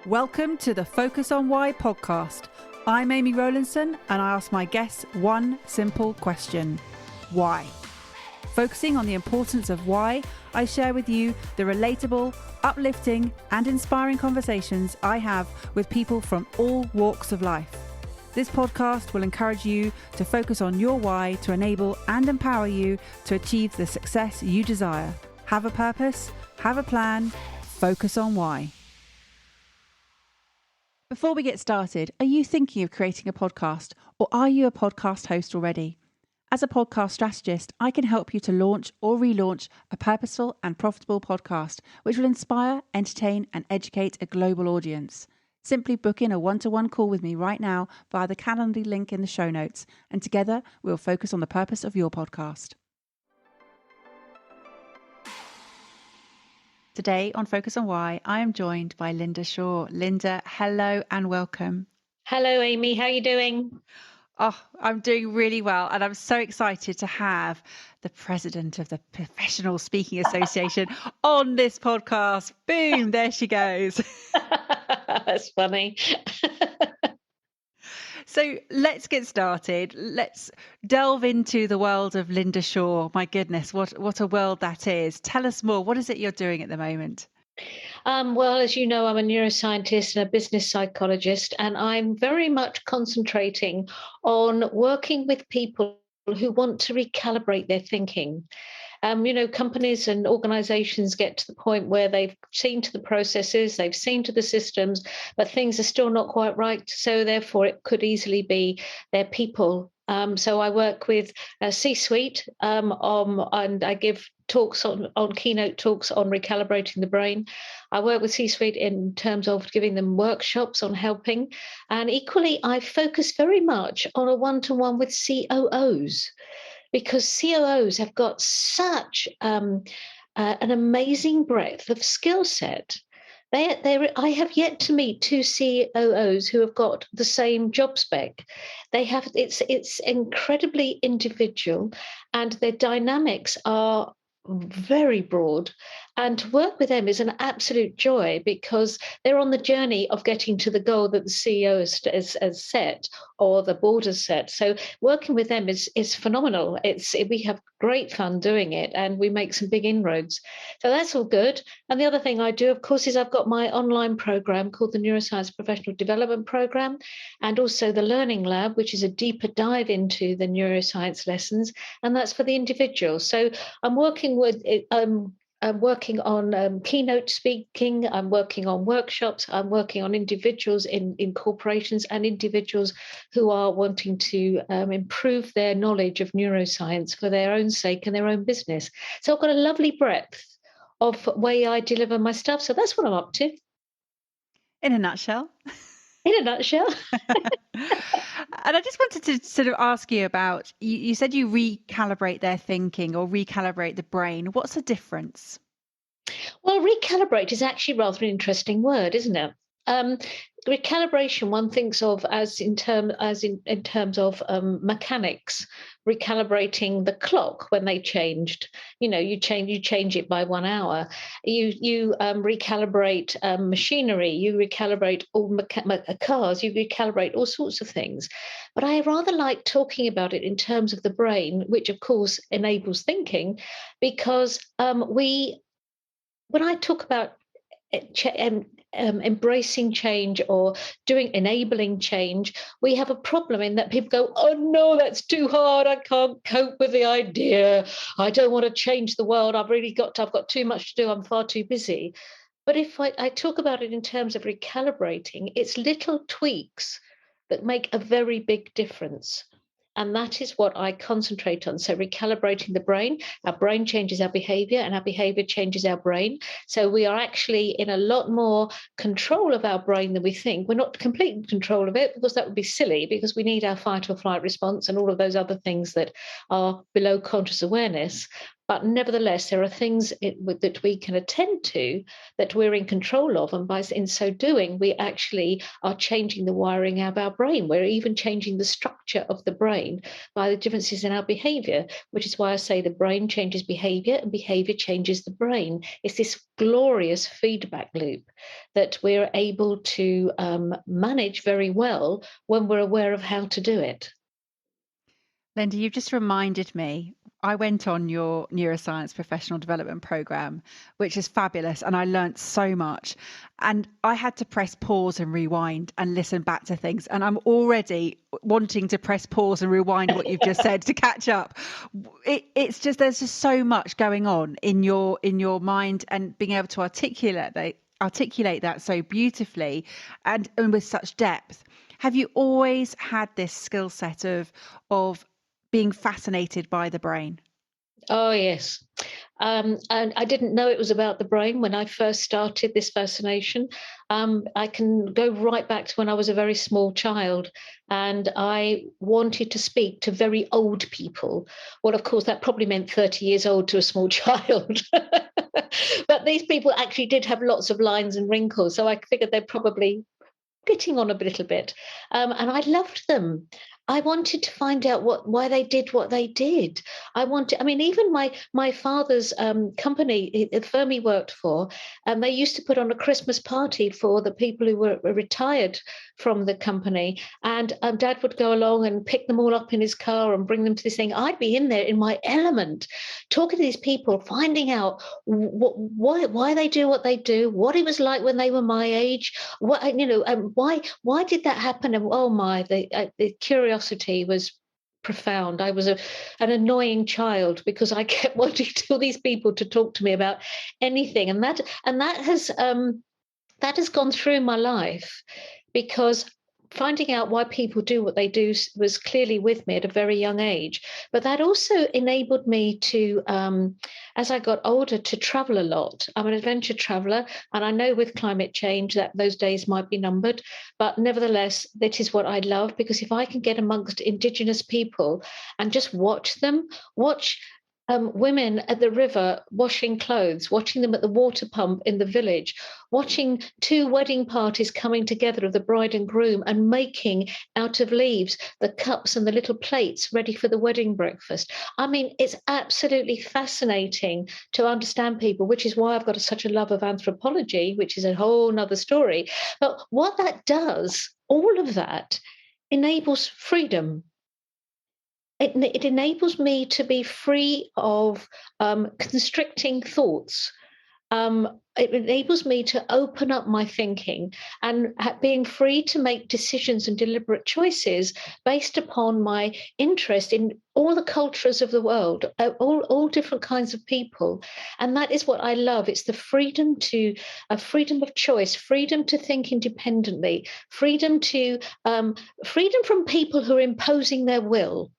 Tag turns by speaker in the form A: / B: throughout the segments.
A: Welcome to the Focus on Why podcast. I'm Amy Rowlandson and I ask my guests one simple question. Why? Focusing on the importance of why, I share with you the relatable, uplifting and inspiring conversations I have with people from all walks of life. This podcast will encourage you to focus on your why to enable and empower you to achieve the success you desire. Have a purpose, have a plan, focus on why. Before we get started, are you thinking of creating a podcast or are you a podcast host already? As a podcast strategist, I can help you to launch or relaunch a purposeful and profitable podcast which will inspire, entertain and educate a global audience. Simply book in a one-to-one call with me right now via the Calendly link in the show notes, and together we'll focus on the purpose of your podcast. Today on Focus on Why, I am joined by Lynda Shaw. Lynda, hello and welcome.
B: Hello, Amy. How are you doing?
A: Oh, I'm doing really well. And I'm so excited to have the president of the Professional Speaking Association on this podcast. Boom, there she goes.
B: That's funny.
A: So let's get started. Let's delve into the world of Lynda Shaw. My goodness, what a world that is. Tell us more. What is it you're doing at the moment?
B: Well, as you know, I'm a neuroscientist and a business psychologist, and I'm very much concentrating on working with people who want to recalibrate their thinking. Companies and organizations get to the point where they've seen to the processes, they've seen to the systems, but things are still not quite right. So therefore, it could easily be their people. So I work with a C-suite and I give talks on keynote talks on recalibrating the brain. I work with C-suite in terms of giving them workshops on helping. And equally, I focus very much on a one-to-one with COOs. Because COOs have got such an amazing breadth of skill set. I have yet to meet two COOs who have got the same job spec. It's incredibly individual, and their dynamics are very broad. And to work with them is an absolute joy because they're on the journey of getting to the goal that the CEO has set or the board has set. So working with them is phenomenal. We have great fun doing it and we make some big inroads. So that's all good. And the other thing I do, of course, is I've got my online program called the Neuroscience Professional Development Program, and also the Learning Lab, which is a deeper dive into the neuroscience lessons. And that's for the individual. So I'm working with I'm working on keynote speaking. I'm working on workshops. I'm working on individuals in corporations and individuals who are wanting to improve their knowledge of neuroscience for their own sake and their own business. So I've got a lovely breadth of way I deliver my stuff. So that's what I'm up to.
A: In a nutshell.
B: In a nutshell.
A: And I just wanted to sort of ask you about, you said you recalibrate their thinking or recalibrate the brain. What's the difference?
B: Well, recalibrate is actually rather an interesting word, isn't it? Recalibration, one thinks of as in terms of mechanics, recalibrating the clock when they changed. You change it by 1 hour. You recalibrate machinery. You recalibrate all cars. You recalibrate all sorts of things. But I rather like talking about it in terms of the brain, which of course enables thinking, because when I talk about embracing change or enabling change, we have a problem in that people go, oh no, that's too hard. I can't cope with the idea. I don't want to change the world. I've got too much to do. I'm far too busy. But if I talk about it in terms of recalibrating, it's little tweaks that make a very big difference. And that is what I concentrate on. So recalibrating the brain, our brain changes our behavior and our behavior changes our brain. So we are actually in a lot more control of our brain than we think. We're not completely in control of it because that would be silly, because we need our fight or flight response and all of those other things that are below conscious awareness. But nevertheless, there are things that we can attend to that we're in control of. And in so doing, we actually are changing the wiring of our brain. We're even changing the structure of the brain by the differences in our behavior, which is why I say the brain changes behavior and behavior changes the brain. It's this glorious feedback loop that we're able to manage very well when we're aware of how to do it.
A: Lynda, you've just reminded me. I went on your neuroscience professional development program, which is fabulous, and I learnt so much. And I had to press pause and rewind and listen back to things. And I'm already wanting to press pause and rewind what you've just said to catch up. It's just there's just so much going on in your mind, and being able to articulate that so beautifully and with such depth. Have you always had this skill set of being fascinated by the brain?
B: Oh, yes. And I didn't know it was about the brain when I first started this fascination. I can go right back to when I was a very small child and I wanted to speak to very old people. Well, of course, that probably meant 30 years old to a small child. But these people actually did have lots of lines and wrinkles. So I figured they're probably getting on a little bit. And I loved them. I wanted to find out why they did what they did. I mean, even my father's company, the firm he worked for, they used to put on a Christmas party for the people who were retired from the company. And Dad would go along and pick them all up in his car and bring them to this thing. I'd be in there in my element, talking to these people, finding out why they do what they do, what it was like when they were my age, why did that happen? And oh my, the curiosity was profound. I was an annoying child because I kept wanting all these people to talk to me about anything, and that has gone through my life because finding out why people do what they do was clearly with me at a very young age. But that also enabled me to, as I got older, to travel a lot. I'm an adventure traveler, and I know with climate change that those days might be numbered. But nevertheless, that is what I love because if I can get amongst Indigenous people and just watch them, watch women at the river washing clothes, watching them at the water pump in the village, watching two wedding parties coming together of the bride and groom and making out of leaves the cups and the little plates ready for the wedding breakfast. I mean, it's absolutely fascinating to understand people, which is why I've got such a love of anthropology, which is a whole nother story. But what that does, all of that enables freedom. It enables me to be free of constricting thoughts. It enables me to open up my thinking and being free to make decisions and deliberate choices based upon my interest in all the cultures of the world, all different kinds of people. And that is what I love. It's the freedom to a freedom of choice, freedom to think independently, freedom from people who are imposing their will.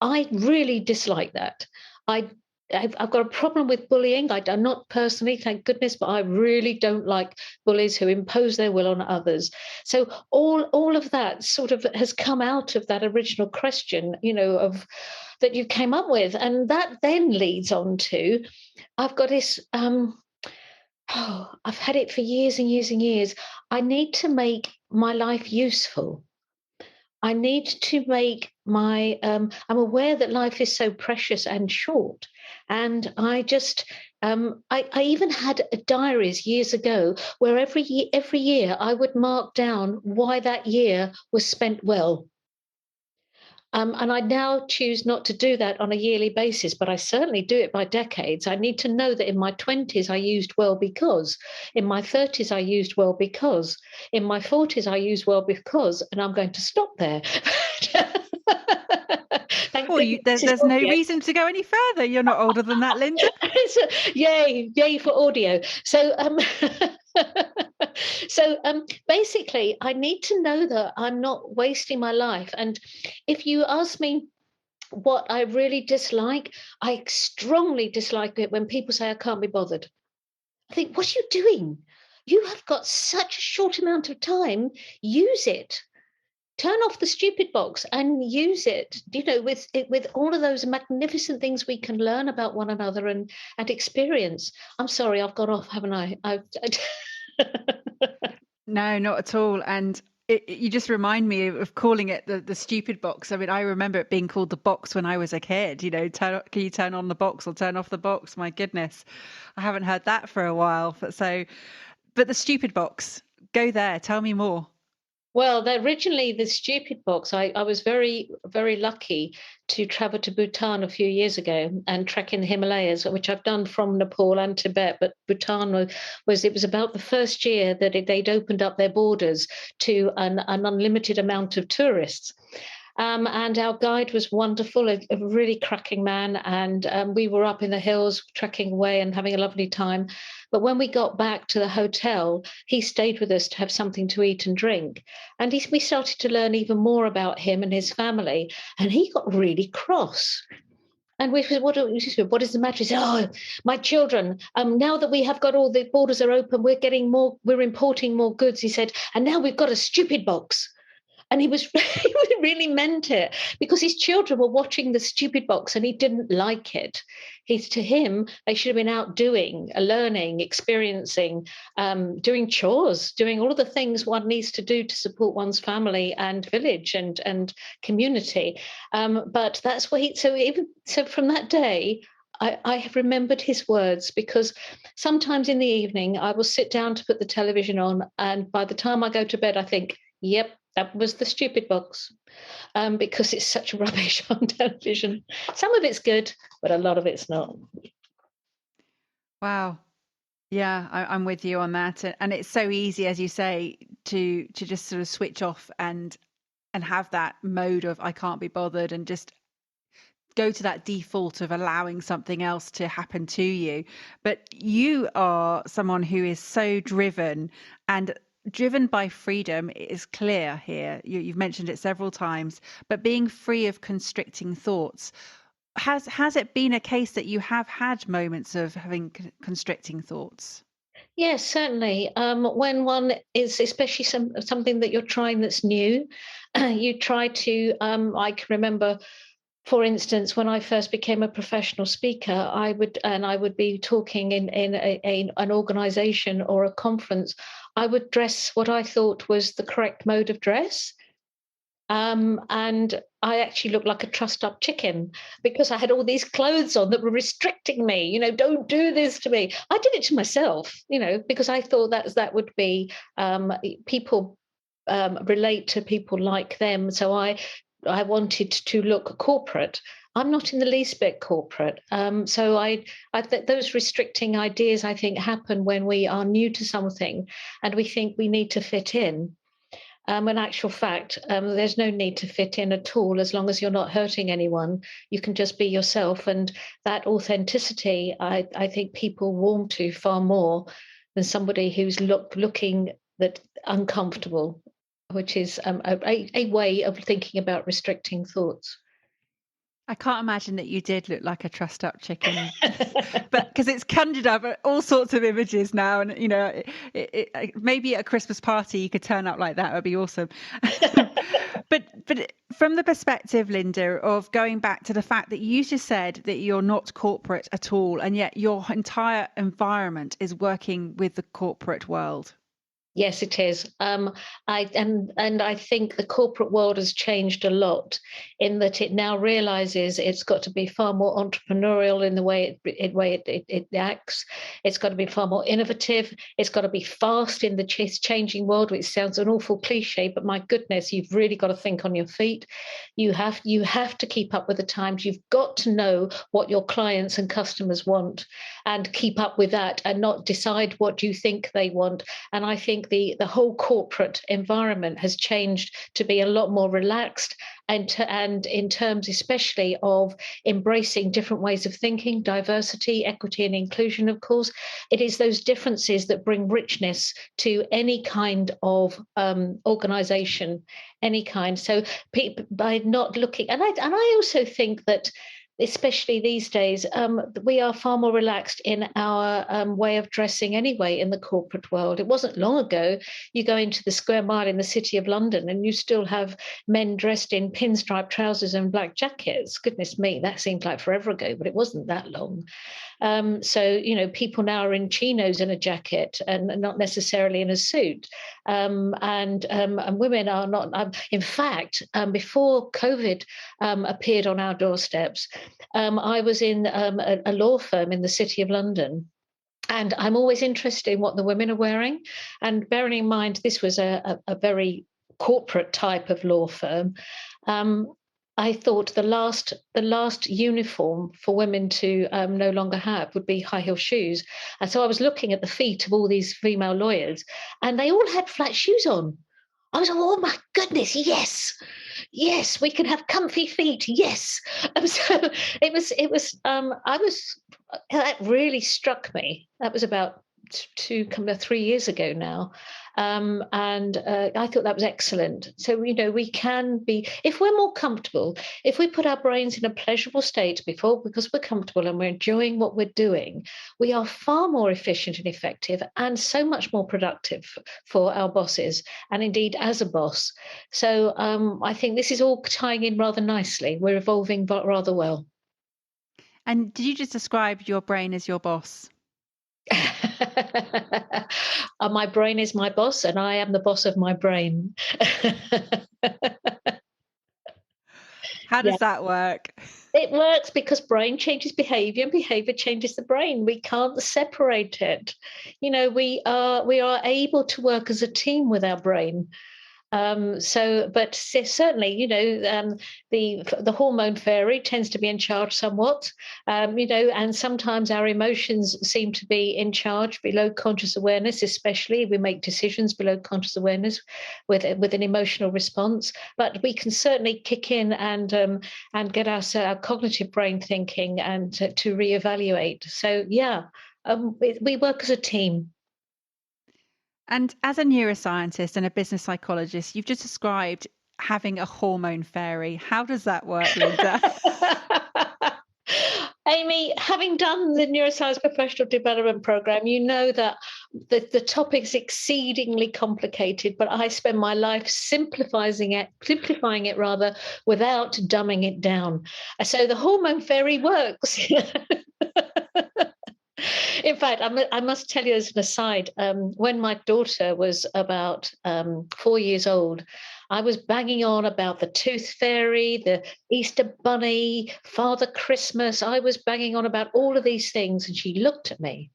B: I really dislike that. I I've got a problem with bullying. I do not personally, thank goodness, but I really don't like bullies who impose their will on others. So all of that sort of has come out of that original question, of that you came up with, and that then leads on to I've got this. I've had it for years and years and years. I need to make my life useful. I need to make I'm aware that life is so precious and short. And I even had diaries years ago where every year I would mark down why that year was spent well. And I now choose not to do that on a yearly basis, but I certainly do it by decades. I need to know that in my 20s, I used well because, in my 30s, I used well because, in my 40s, I used well because, and I'm going to stop there. Thank
A: Well,
B: goodness this is
A: there's no
B: audio.
A: reason to go any further. You're not older than that, Lynda.
B: Yay for audio. So basically, I need to know that I'm not wasting my life. And if you ask me what I really dislike, I strongly dislike it when people say I can't be bothered. I think, what are you doing? You have got such a short amount of time. Use it. turn off the stupid box and use it, with all of those magnificent things we can learn about one another and experience. I'm sorry, I've got off, haven't I?
A: No, not at all. And you just remind me of calling it the stupid box. I mean, I remember it being called the box when I was a kid. Can you turn on the box or turn off the box? My goodness, I haven't heard that for a while. But the stupid box, go there. Tell me more.
B: Well, originally the stupid box, I was very, very lucky to travel to Bhutan a few years ago and trek in the Himalayas, which I've done from Nepal and Tibet. But Bhutan it was about the first year that they'd opened up their borders to an unlimited amount of tourists. And our guide was wonderful, a really cracking man. And we were up in the hills, trekking away and having a lovely time. But when we got back to the hotel, he stayed with us to have something to eat and drink. And we started to learn even more about him and his family. And he got really cross. And we said, what is the matter? He said, oh, my children, now that we have got all the borders are open, we're importing more goods. He said, and now we've got a stupid box. And he he really meant it because his children were watching the stupid box and he didn't like it. To him, they should have been out doing, learning, experiencing, doing chores, doing all of the things one needs to do to support one's family and village and community. But that's what so from that day, I have remembered his words because sometimes in the evening I will sit down to put the television on, and by the time I go to bed, I think, yep, that was the stupid box, because it's such rubbish on television. Some of it's good, but a lot of it's not.
A: Wow. Yeah, I'm with you on that. And it's so easy, as you say, to just sort of switch off and have that mode of I can't be bothered and just go to that default of allowing something else to happen to you. But you are someone who is so driven and driven by freedom. It is clear here. You've mentioned it several times, but being free of constricting thoughts. Has it been a case that you have had moments of having constricting thoughts?
B: Yes, certainly. When one is, especially something that you're trying that's new, you try to. I can remember, for instance, when I first became a professional speaker, I would be talking in an organization or a conference. I would dress what I thought was the correct mode of dress. And I actually looked like a trussed up chicken because I had all these clothes on that were restricting me. Don't do this to me. I did it to myself, because I thought that would be people relate to people like them. So I wanted to look corporate. I'm not in the least bit corporate. So those restricting ideas, I think, happen when we are new to something and we think we need to fit in. In actual fact, there's no need to fit in at all as long as you're not hurting anyone. You can just be yourself. And that authenticity, I think people warm to far more than somebody who's looking that uncomfortable, which is a way of thinking about restricting thoughts.
A: I can't imagine that you did look like a trussed up chicken, but because it's conjured up all sorts of images now, and maybe at a Christmas party you could turn up like that. It would be awesome. But from the perspective, Lynda, of going back to the fact that you just said that you're not corporate at all, and yet your entire environment is working with the corporate world.
B: Yes, it is. I think the corporate world has changed a lot in that it now realizes it's got to be far more entrepreneurial in the way it acts. It's got to be far more innovative. It's got to be fast in the changing world, which sounds an awful cliche, but my goodness, you've really got to think on your feet. You have to keep up with the times. You've got to know what your clients and customers want and keep up with that and not decide what you think they want. And I think the whole corporate environment has changed to be a lot more relaxed and in terms especially of embracing different ways of thinking, diversity, equity, and inclusion. Of course, it is those differences that bring richness to any kind of organization, any kind. So by not looking, and I also think that especially these days, we are far more relaxed in our way of dressing anyway in the corporate world. It wasn't long ago you go into the square mile in the city of London and you still have men dressed in pinstripe trousers and black jackets. Goodness me, that seemed like forever ago, but it wasn't that long. So, people now are in chinos and a jacket and not necessarily in a suit. And women are not. In fact, before COVID appeared on our doorsteps, I was in a law firm in the City of London. And I'm always interested in what the women are wearing. And bearing in mind, this was a very corporate type of law firm. I thought the last uniform for women to no longer have would be high heel shoes. And so I was looking at the feet of all these female lawyers, and they all had flat shoes on. I was like, oh my goodness, yes, we can have comfy feet, yes. So that really struck me. That was about 3 years ago now. And I thought that was excellent. So, we can be, if we're more comfortable, if we put our brains in a pleasurable state because we're comfortable and we're enjoying what we're doing, we are far more efficient and effective and so much more productive for our bosses and indeed as a boss. So I think this is all tying in rather nicely. We're evolving rather well.
A: And did you just describe your brain as your boss?
B: My brain is my boss, and I am the boss of my brain.
A: How does that work?
B: It works because brain changes behavior and behavior changes the brain. We can't separate it. We are able to work as a team with our brain. But certainly, the hormone fairy tends to be in charge somewhat, and sometimes our emotions seem to be in charge below conscious awareness, especially we make decisions below conscious awareness with an emotional response. But we can certainly kick in and get our cognitive brain thinking and to reevaluate. So we work as a team.
A: And as a neuroscientist and a business psychologist, you've just described having a hormone fairy. How does that work, Lynda?
B: Amy, having done the Neuroscience Professional Development Program, you know that the topic is exceedingly complicated, but I spend my life simplifying it rather, without dumbing it down. So the hormone fairy works. In fact, I must tell you as an aside, when my daughter was about 4 years old, I was banging on about the tooth fairy, the Easter bunny, Father Christmas. I was banging on about all of these things. And she looked at me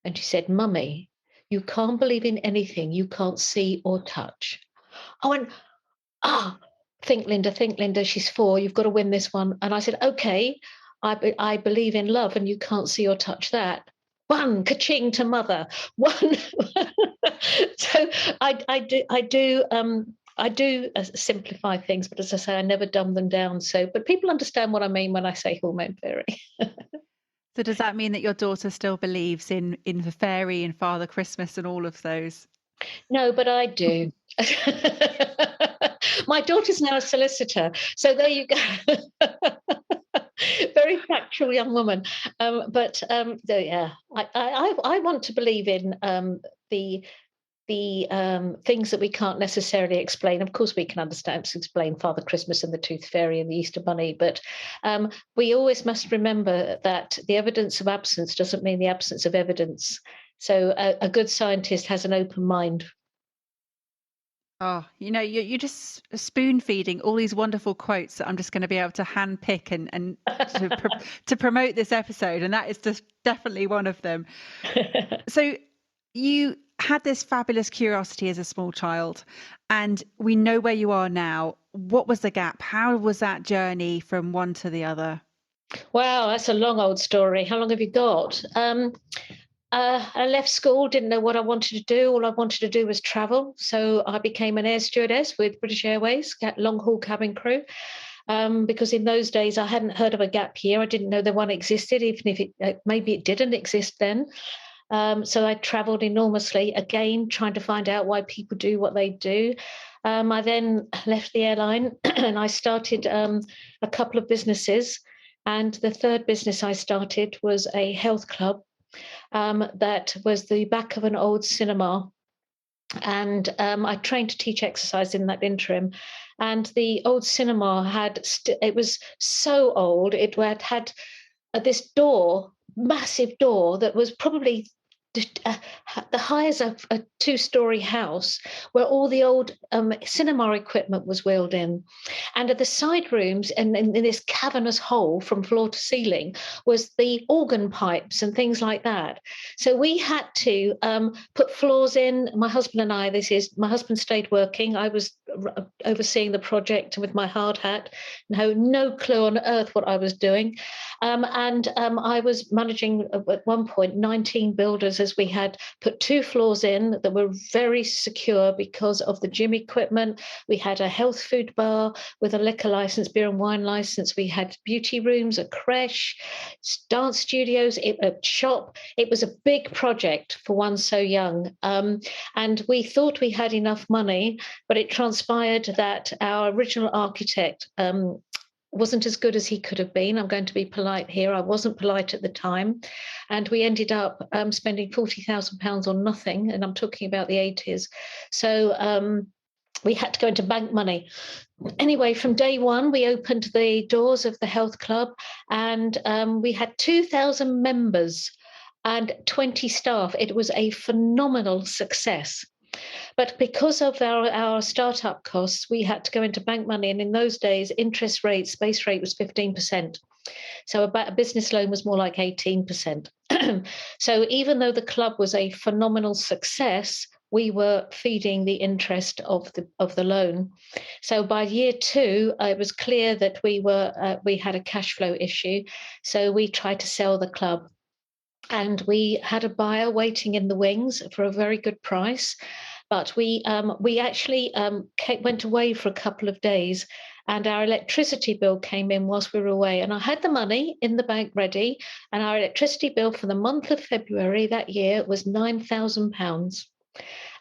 B: and she said, Mummy, you can't believe in anything you can't see or touch. I went, think, Lynda, she's 4. You've got to win this one. And I said, okay, I believe in love and you can't see or touch that. One, ka-ching to mother. One. So I do simplify things, but as I say, I never dumb them down. But people understand what I mean when I say hormone fairy.
A: So does that mean that your daughter still believes in the fairy and Father Christmas and all of those?
B: No, but I do. My daughter's now a solicitor, so there you go. Very factual young woman. I want to believe in the things that we can't necessarily explain. Of course, we can explain Father Christmas and the Tooth Fairy and the Easter Bunny, but we always must remember that the evidence of absence doesn't mean the absence of evidence. So a good scientist has an open mind.
A: Oh, you're just spoon feeding all these wonderful quotes that I'm just going to be able to hand pick and to promote this episode. And that is just definitely one of them. So you had this fabulous curiosity as a small child, and we know where you are now. What was the gap? How was that journey from one to the other?
B: Wow, that's a long old story. How long have you got? I left school, didn't know what I wanted to do. All I wanted to do was travel. So I became an air stewardess with British Airways, long haul cabin crew. Because in those days I hadn't heard of a gap year. I didn't know that one existed, even if maybe it didn't exist then. So I traveled enormously, again, trying to find out why people do what they do. I then left the airline and I started a couple of businesses. And the third business I started was a health club that was the back of an old cinema. And I trained to teach exercise in that interim. And the old cinema it was so old, it had this door, massive door that was probably uh, the high as a two-story house, where all the old cinema equipment was wheeled in. And at the side rooms, and in this cavernous hole from floor to ceiling, was the organ pipes and things like that. So we had to put floors in. My husband and I, my husband stayed working. I was overseeing the project with my hard hat. No clue on earth what I was doing. And I was managing at one point 19 builders, as we had put 2 floors in that were very secure because of the gym equipment. We had a health food bar with a liquor license, beer and wine license. We had beauty rooms, a creche, dance studios, a shop. It was a big project for one so young. And we thought we had enough money, but it transpired that our original architect wasn't as good as he could have been. I'm going to be polite here. I wasn't polite at the time. And we ended up spending £40,000 on nothing. And I'm talking about the 80s. So we had to go into bank money. Anyway, from day one, we opened the doors of the health club, and we had 2,000 members and 20 staff. It was a phenomenal success. But because of our startup costs, we had to go into bank money. And in those days, base rate was 15%. So a business loan was more like 18%. So even though the club was a phenomenal success, we were feeding the interest of the loan. So by year 2, it was clear that we had a cash flow issue. So we tried to sell the club. And we had a buyer waiting in the wings for a very good price. But we actually went away for a couple of days, and our electricity bill came in whilst we were away. And I had the money in the bank ready, and our electricity bill for the month of February that year was £9,000.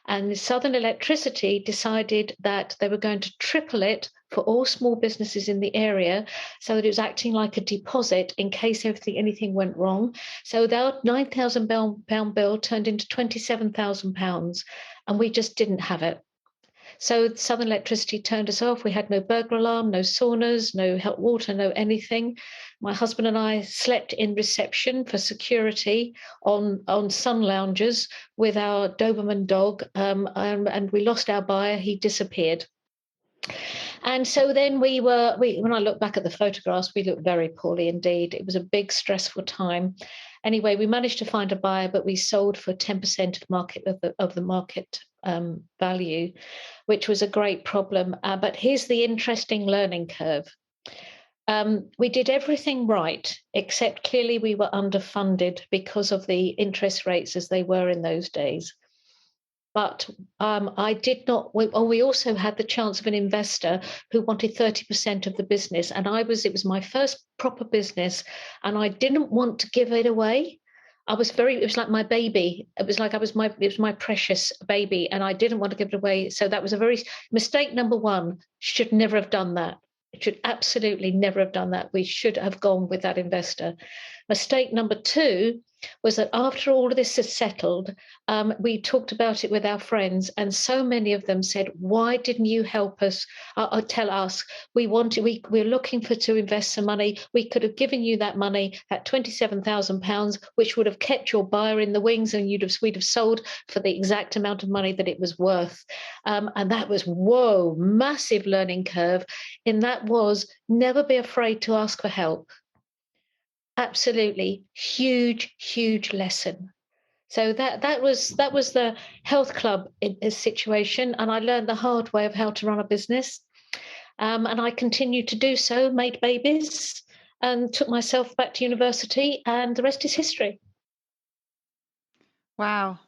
B: And the Southern Electricity decided that they were going to triple it for all small businesses in the area, so that it was acting like a deposit in case anything went wrong. So that £9,000 bill turned into £27,000, and we just didn't have it. So Southern Electricity turned us off. We had no burglar alarm, no saunas, no hot water, no anything. My husband and I slept in reception for security on sun lounges with our Doberman dog, and we lost our buyer. He disappeared. And so then when I look back at the photographs, we looked very poorly indeed. It was a big, stressful time. Anyway, we managed to find a buyer, but we sold for 10% of the market value, which was a great problem. But here's the interesting learning curve. We did everything right, except clearly we were underfunded because of the interest rates as they were in those days. But I did not. We also had the chance of an investor who wanted 30% of the business, and it was my first proper business, and I didn't want to give it away. It was like my baby. It was my precious baby, and I didn't want to give it away. So that was mistake number 1. Should never have done that. Should absolutely never have done that. We should have gone with that investor. Mistake number 2 was that after all of this is settled, we talked about it with our friends, and so many of them said, "Why didn't you help us? Tell us. We're looking to invest some money. We could have given you that money, that £27,000, which would have kept your buyer in the wings, and we'd have sold for the exact amount of money that it was worth." And that was massive learning curve. And that was never be afraid to ask for help. Absolutely huge lesson. So that was the health club situation, and I learned the hard way of how to run a business. And I continued to do so, made babies, and took myself back to university, and the rest is history.
A: Wow.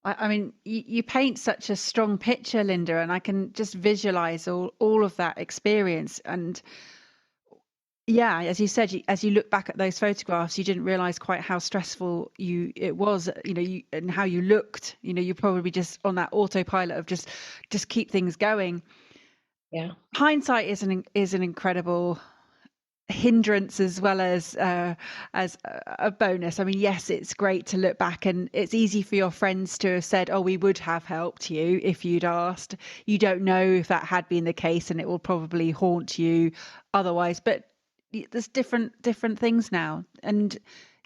A: I mean, you paint such a strong picture, Lynda, and I can just visualize all of that experience. And yeah, as you said, as you look back at those photographs, you didn't realize quite how stressful it was, and how you looked. You're probably just on that autopilot of just keep things going.
B: Yeah.
A: Hindsight is an incredible hindrance as well as a bonus. I mean, yes, it's great to look back, and it's easy for your friends to have said, "Oh, we would have helped you if you'd asked." You don't know if that had been the case, and it will probably haunt you otherwise. But there's different things now. And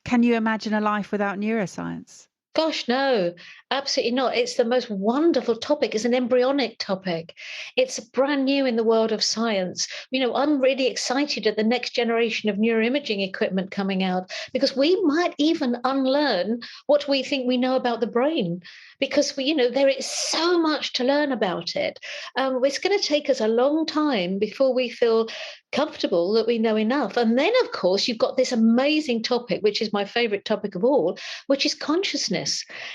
A: can you imagine a life without neuroscience?
B: Gosh, no, absolutely not. It's the most wonderful topic. It's an embryonic topic. It's brand new in the world of science. I'm really excited at the next generation of neuroimaging equipment coming out because we might even unlearn what we think we know about the brain because there is so much to learn about it. It's going to take us a long time before we feel comfortable that we know enough. And then, of course, you've got this amazing topic, which is my favorite topic of all, which is consciousness.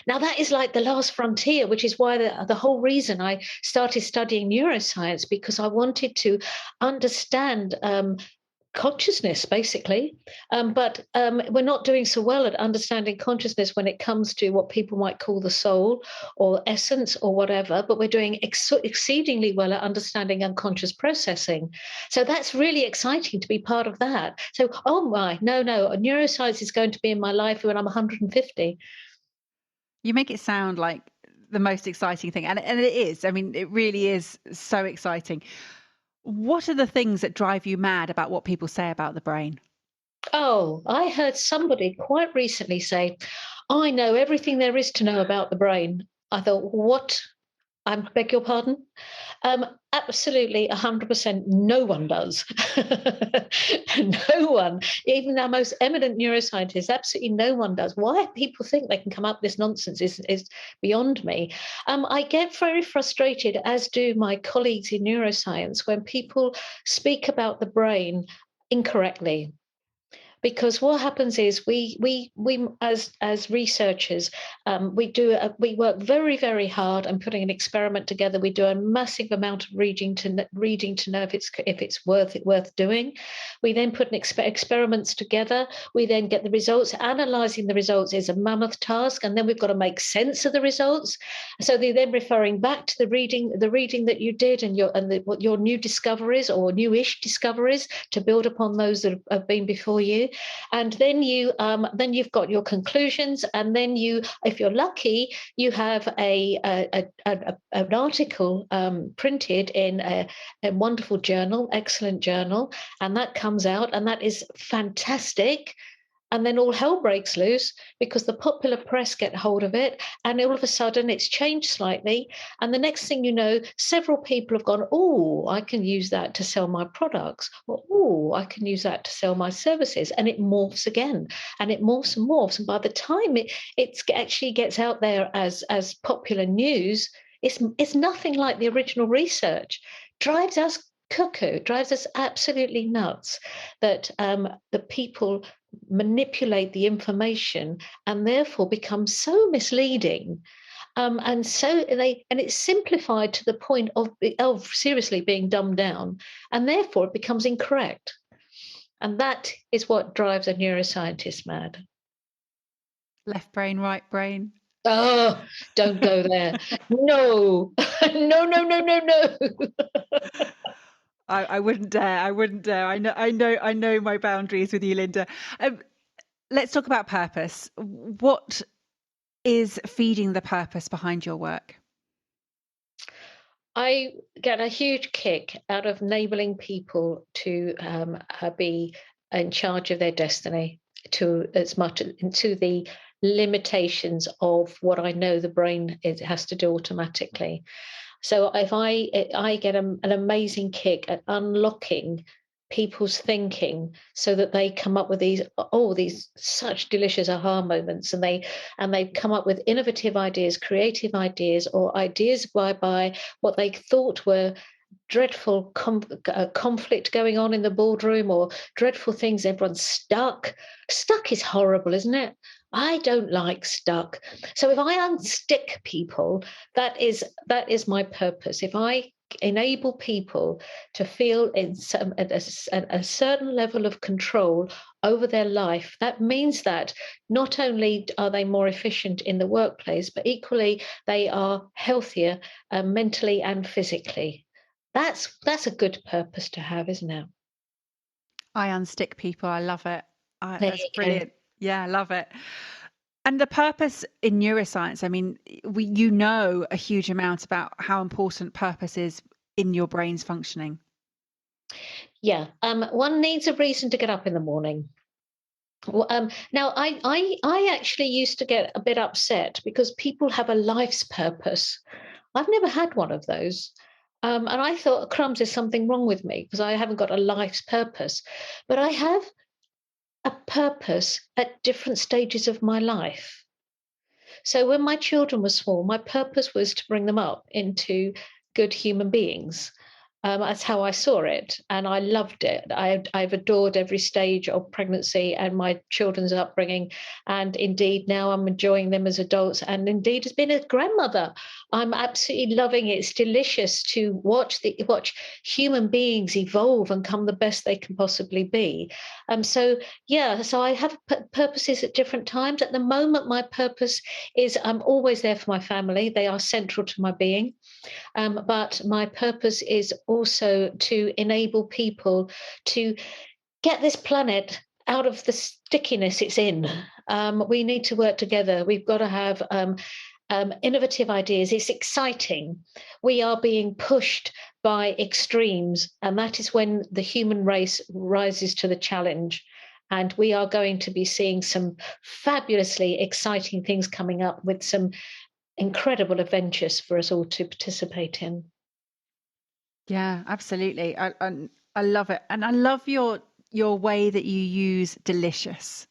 B: Now, that is like the last frontier, which is why the whole reason I started studying neuroscience, because I wanted to understand consciousness, basically. But we're not doing so well at understanding consciousness when it comes to what people might call the soul or essence or whatever. But we're doing exceedingly well at understanding unconscious processing. So that's really exciting to be part of that. So, oh my, no, neuroscience is going to be in my life when I'm 150.
A: You make it sound like the most exciting thing, and it is. I mean, it really is so exciting. What are the things that drive you mad about what people say about the brain?
B: Oh, I heard somebody quite recently say, I know everything there is to know about the brain. I thought, what? I beg your pardon? Absolutely, 100%. No one does. No one, even our most eminent neuroscientists, absolutely no one does. Why people think they can come up with this nonsense is beyond me. I get very frustrated, as do my colleagues in neuroscience, when people speak about the brain incorrectly, because what happens is we as researchers, we work very, very hard and putting an experiment together. We do a massive amount of reading to know if it's worth doing. We then put experiments together. We then get the results. Analyzing the results is a mammoth task, and then we've got to make sense of the results. So they're then referring back to the reading that you did, and your new discoveries or newish discoveries, to build upon those that have been before you. And then you've got your conclusions, and then if you're lucky, you have an article printed in a wonderful journal, excellent journal, and that comes out, and that is fantastic. And then all hell breaks loose because the popular press get hold of it, and all of a sudden it's changed slightly. And the next thing you know, several people have gone, oh, I can use that to sell my products, or oh, I can use that to sell my services. And it morphs again, and it morphs and morphs. And by the time it actually gets out there as popular news, it's nothing like the original research. Drives us cuckoo, drives us absolutely nuts that the people manipulate the information and therefore become so misleading. And it's simplified to the point of seriously being dumbed down, and therefore it becomes incorrect. And that is what drives a neuroscientist mad.
A: Left brain, right brain.
B: Oh, don't go there. No, no, no, no, no, no.
A: I wouldn't dare. I wouldn't dare. I know my boundaries with you, Lynda. Let's talk about purpose. What is feeding the purpose behind your work?
B: I get a huge kick out of enabling people to be in charge of their destiny, to as much into the limitations of what I know the brain it has to do automatically. So if I get an amazing kick at unlocking people's thinking so that they come up with these such delicious aha moments, and they come up with innovative ideas, creative ideas, or ideas whereby what they thought were dreadful conflict going on in the boardroom, or dreadful things, everyone's stuck is horrible, isn't it? I don't like stuck. So if I unstick people, that is my purpose. If I enable people to feel a certain level of control over their life, that means that not only are they more efficient in the workplace, but equally they are healthier mentally and physically. That's a good purpose to have, isn't it?
A: I unstick people. I love it.
B: There
A: That's
B: you go.
A: brilliant. Yeah, I love it. And the purpose in neuroscience, I mean, you know a huge amount about how important purpose is in your brain's functioning.
B: Yeah. One needs a reason to get up in the morning. Well, now, I actually used to get a bit upset because people have a life's purpose. I've never had one of those. And I thought, crumbs, there's something wrong with me because I haven't got a life's purpose. But I have a purpose at different stages of my life. So when my children were small, my purpose was to bring them up into good human beings. That's how I saw it, and I loved it. I've adored every stage of pregnancy and my children's upbringing, and indeed now I'm enjoying them as adults. And indeed, as being a grandmother, I'm absolutely loving it. It's delicious to watch human beings evolve and come the best they can possibly be. So yeah, so I have purposes at different times. At the moment, my purpose is I'm always there for my family. They are central to my being. But my purpose is also to enable people to get this planet out of the stickiness it's in. We need to work together. We've got to have innovative ideas. It's exciting. We are being pushed by extremes, and that is when the human race rises to the challenge. And we are going to be seeing some fabulously exciting things coming up with some incredible adventures for us all to participate in.
A: Yeah, absolutely. I love it, and I love your way that you use delicious.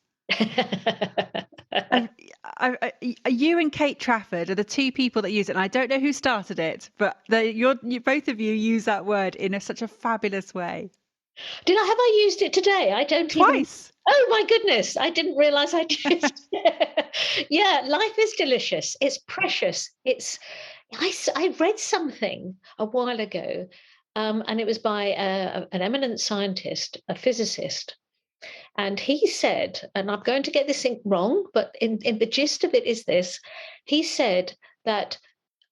A: I, you and Kate Trafford are the two people that use it, and I don't know who started it, but both of you use that word in such a fabulous way.
B: Have I used it today? I don't even.
A: Twice.
B: Oh my goodness! I didn't realize I did. Yeah, life is delicious. It's precious. I read something a while ago, and it was by an eminent scientist, a physicist, and he said, and I'm going to get this thing wrong, but in the gist of it is this: he said that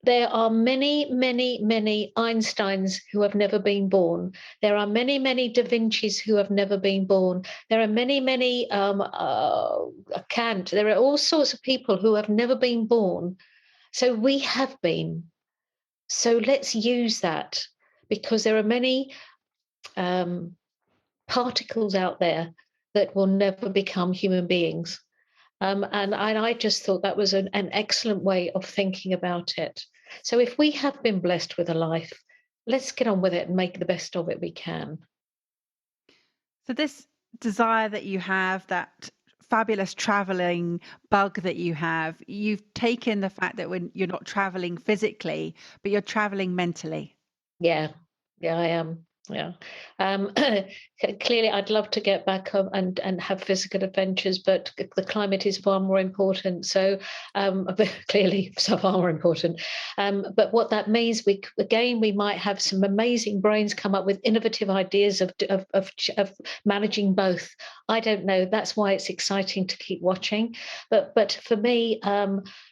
B: there are many, many, many Einsteins who have never been born. There are many, many Da Vincis who have never been born. There are many, many Kant. There are all sorts of people who have never been born. So we have been. So let's use that because there are many um, particles out there that will never become human beings. And I just thought that was an excellent way of thinking about it. So if we have been blessed with a life, let's get on with it and make the best of it we can.
A: So this desire that you have, that fabulous traveling bug that you've taken the fact that when you're not traveling physically, but you're traveling mentally.
B: Yeah, yeah, I am. Yeah. Um, Clearly, I'd love to get back up and have physical adventures, but the climate is far more important. So, clearly, so far more important. But what that means, we might have some amazing brains come up with innovative ideas of managing both. I don't know. That's why it's exciting to keep watching. But for me,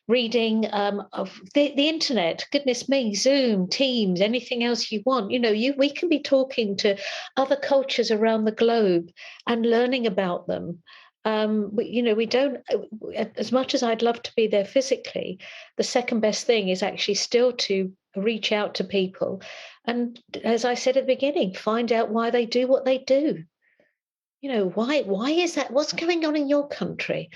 B: reading of the internet, goodness me, Zoom, Teams, anything else you want, we can be talking to other cultures around the globe and learning about them. We don't, as much as I'd love to be there physically, the second best thing is actually still to reach out to people and, as I said at the beginning, find out why they do what they do. Why is that? What's going on in your country?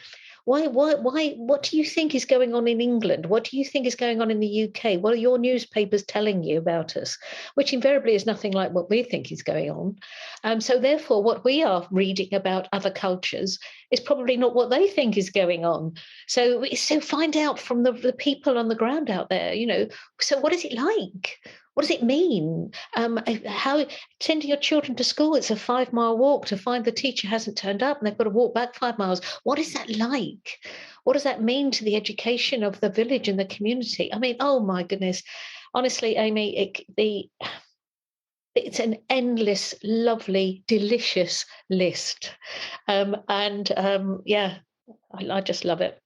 B: Why, what do you think is going on in England? What do you think is going on in the UK? What are your newspapers telling you about us? Which invariably is nothing like what we think is going on. So therefore, what we are reading about other cultures is probably not what they think is going on. So find out from the people on the ground out there, so what is it like? What does it mean? How sending your children to school? It's a 5 mile walk to find the teacher hasn't turned up and they've got to walk back 5 miles. What is that like? What does that mean to the education of the village and the community? I mean, oh my goodness. Honestly, Amy, it's an endless, lovely, delicious list. Yeah, I just love it.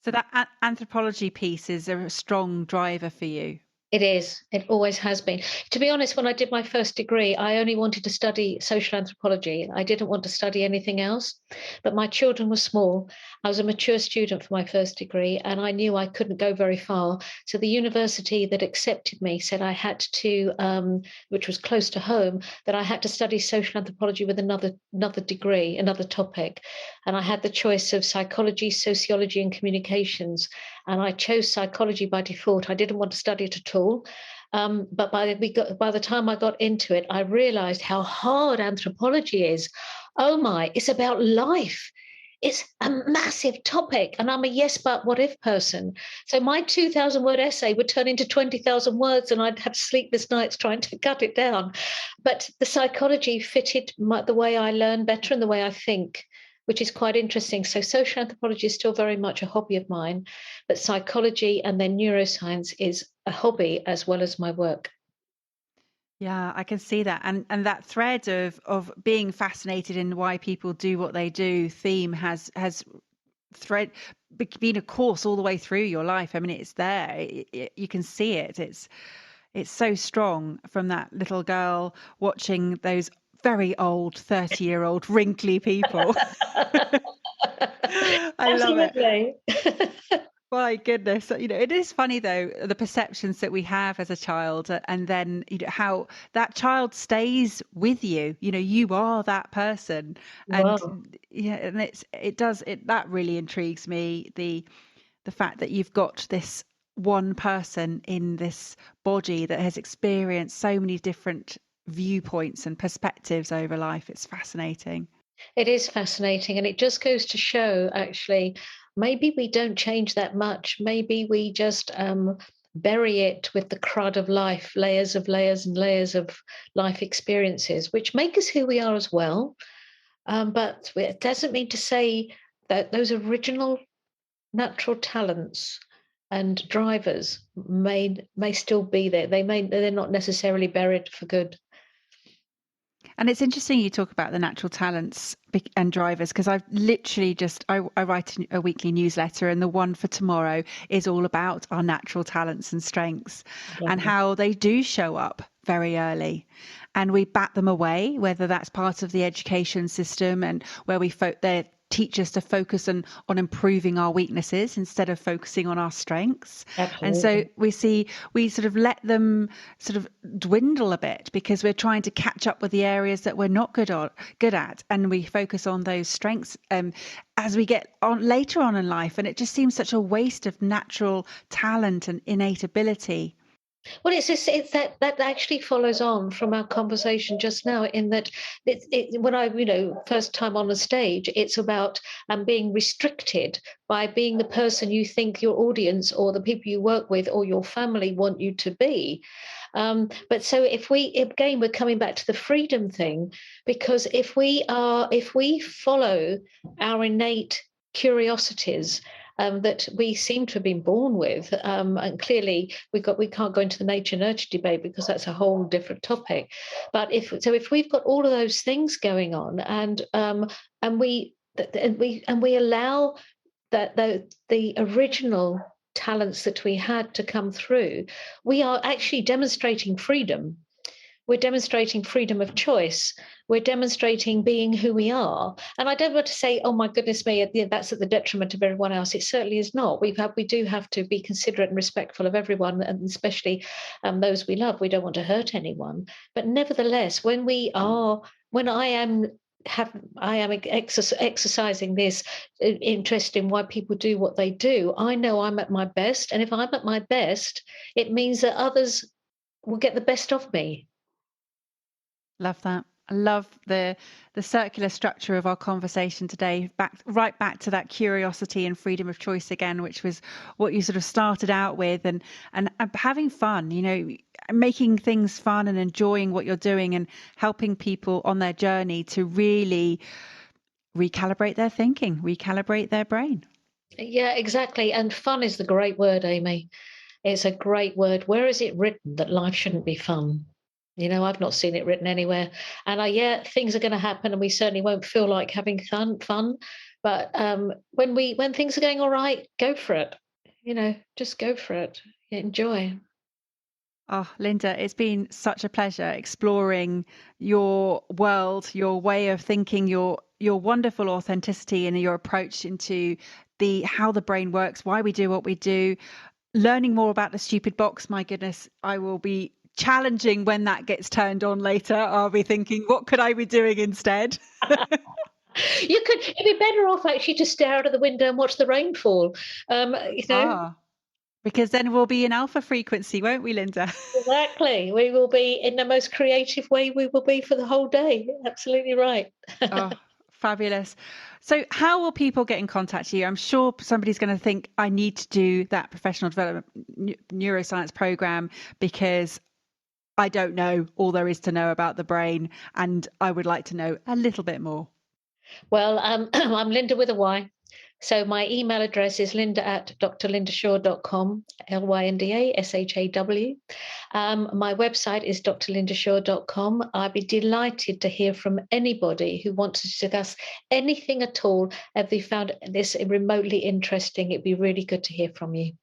A: So that anthropology piece is a strong driver for you.
B: It is. It always has been. To be honest, when I did my first degree, I only wanted to study social anthropology. I didn't want to study anything else. But my children were small. I was a mature student for my first degree, and I knew I couldn't go very far. So the university that accepted me said I had to, which was close to home, that I had to study social anthropology with another degree, another topic. And I had the choice of psychology, sociology, and communications, and I chose psychology by default. I didn't want to study it at all. But by the time I got into it, I realized how hard anthropology is. Oh my, it's about life. It's a massive topic. And I'm a yes, but what if person. So my 2,000 word essay would turn into 20,000 words, and I'd have sleepless nights trying to cut it down. But the psychology fitted the way I learn better and the way I think, which is quite interesting. So social anthropology is still very much a hobby of mine, but psychology and then neuroscience is a hobby as well as my work.
A: Yeah, I can see that. And that thread of being fascinated in why people do what they do theme has thread been a course all the way through your life. I mean, it's there. You can see it. It's so strong from that little girl watching those very old 30-year-old wrinkly people. I love it.
B: Absolutely.
A: My goodness. It is funny though, the perceptions that we have as a child, and then, how that child stays with you. You are that person.
B: Wow.
A: Yeah, and that really intrigues me, the fact that you've got this one person in this body that has experienced so many different viewpoints and perspectives over life. It's fascinating.
B: It is fascinating. And it just goes to show, actually, maybe we don't change that much. Maybe we just bury it with the crud of life, layers and layers of life experiences, which make us who we are as well. But it doesn't mean to say that those original natural talents and drivers may still be there. They're not necessarily buried for good.
A: And it's interesting you talk about the natural talents and drivers, because I've literally I write a weekly newsletter, and the one for tomorrow is all about our natural talents and strengths and
B: Lovely.
A: how they do show up very early, and we bat them away, whether that's part of the education system and where they teach us to focus on improving our weaknesses instead of focusing on our strengths. And so
B: Absolutely.
A: we sort of let them sort of dwindle a bit because we're trying to catch up with the areas that we're not good at, and we focus on those strengths as we get on later on in life, and it just seems such a waste of natural talent and innate ability.
B: Well, it's that actually follows on from our conversation just now, in that when I, first time on the stage, it's about being restricted by being the person you think your audience or the people you work with or your family want you to be. But so again, we're coming back to the freedom thing, because if we follow our innate curiosities, that we seem to have been born with. And clearly, we can't go into the nature nurture debate because that's a whole different topic. But if we've got all of those things going on, and we allow that the original talents that we had to come through, we are actually demonstrating freedom. We're demonstrating freedom of choice. We're demonstrating being who we are. And I don't want to say, oh my goodness me, that's at the detriment of everyone else. It certainly is not. We do have to be considerate and respectful of everyone, and especially those we love. We don't want to hurt anyone. But nevertheless, when I am exercising this interest in why people do what they do, I know I'm at my best. And if I'm at my best, it means that others will get the best of me.
A: Love that. I love the circular structure of our conversation today, right back to that curiosity and freedom of choice again, which was what you sort of started out with, and having fun, making things fun and enjoying what you're doing and helping people on their journey to really recalibrate their thinking, recalibrate their brain.
B: Yeah, exactly. And fun is the great word, Amy. It's a great word. Where is it written that life shouldn't be fun? I've not seen it written anywhere. And yeah, things are going to happen, and we certainly won't feel like having fun. But when things are going all right, go for it. Just go for it. Enjoy.
A: Oh, Lynda, it's been such a pleasure exploring your world, your way of thinking, your wonderful authenticity and your approach into the how the brain works, why we do what we do, learning more about the stupid box. My goodness, I will be challenging when that gets turned on later. I'll be thinking, what could I be doing instead?
B: You'd be better off actually to stare out of the window and watch the rainfall. You know,
A: Ah, because then we'll be in alpha frequency, won't we, Lynda?
B: exactly. We will be in the most creative way we will be for the whole day. Absolutely right.
A: Oh, fabulous. So how will people get in contact with you? I'm sure somebody's going to think I need to do that professional development neuroscience program because I don't know all there is to know about the brain and I would like to know a little bit more.
B: Well, I'm Lynda with a Y. So my email address is lynda@drlyndashaw.com, LYNDASHAW. My website is drlyndashaw.com. I'd be delighted to hear from anybody who wants to discuss anything at all. If they found this remotely interesting, it'd be really good to hear from you.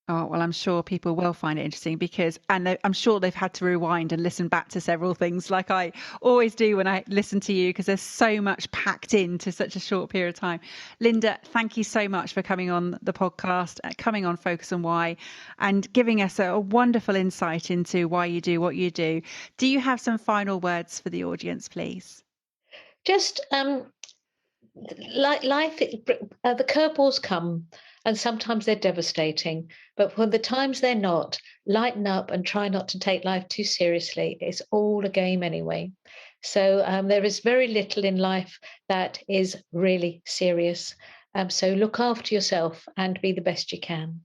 A: Oh, well, I'm sure people will find it interesting because, I'm sure they've had to rewind and listen back to several things like I always do when I listen to you because there's so much packed into such a short period of time. Lynda, thank you so much for coming on the podcast, coming on Focus on Why and giving us a wonderful insight into why you do what you do. Do you have some final words for the audience, please?
B: Just like life, the curveballs come, and sometimes they're devastating. But when the times they're not, lighten up and try not to take life too seriously. It's all a game anyway. So there is very little in life that is really serious. So look after yourself and be the best you can.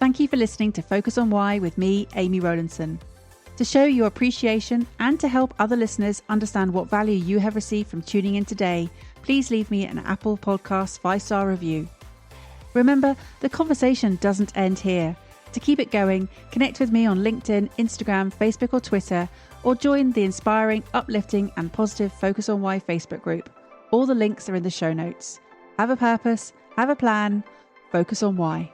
A: Thank you for listening to Focus on Why with me, Amy Rowlandson. To show your appreciation and to help other listeners understand what value you have received from tuning in today, please leave me an Apple Podcast 5-star review. Remember, the conversation doesn't end here. To keep it going, connect with me on LinkedIn, Instagram, Facebook or Twitter, or join the inspiring, uplifting and positive Focus on Why Facebook group. All the links are in the show notes. Have a purpose, have a plan, focus on why.